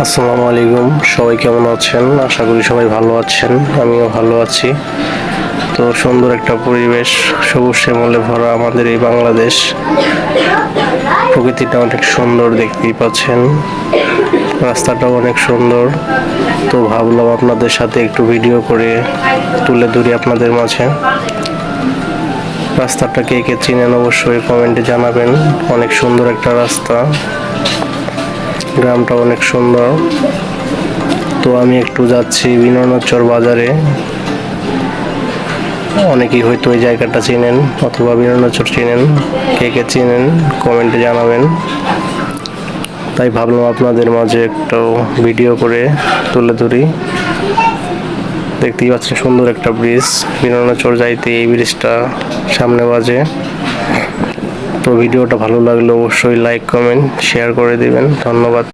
আসসালামু আলাইকুম, সবাই কেমন আছেন? আশা করি সবাই ভালো আছেন, আমিও ভালো আছি। তো সুন্দর একটা পরিবেশ, সবুজ শ্যামলে ভরা আমাদের এই বাংলাদেশ। প্রকৃতিটা অনেক সুন্দর, দেখতেই পাচ্ছেন। রাস্তাটাও অনেক সুন্দর। তো ভাবলাম আপনাদের সাথে একটু ভিডিও করে তুলে ধরি আপনাদের মাঝে। রাস্তাটা কে কে চিনেন অবশ্যই কমেন্টে জানাবেন। অনেক সুন্দর একটা রাস্তা, গ্রামটা অনেক সুন্দর। তো আমি একটু যাচ্ছি বিনোদনচর বাজারে। অনেকেই হয়তো এই জায়গাটা চেনেন অথবা বিনোদনচর চেনেন, কে কে চেনেন কমেন্টে জানাবেন। তাই ভাবলাম আপনাদের মাঝে একটু ভিডিও করে তুলে ধরি। দেখতেই পাচ্ছেন সুন্দর একটা ব্রিজ, বিনোদনচর যাইতে এই ব্রিজটা সামনে বাজে। তো ভিডিওটা ভালো লাগলে অবশ্যই লাইক কমেন্ট শেয়ার করে দিবেন। ধন্যবাদ।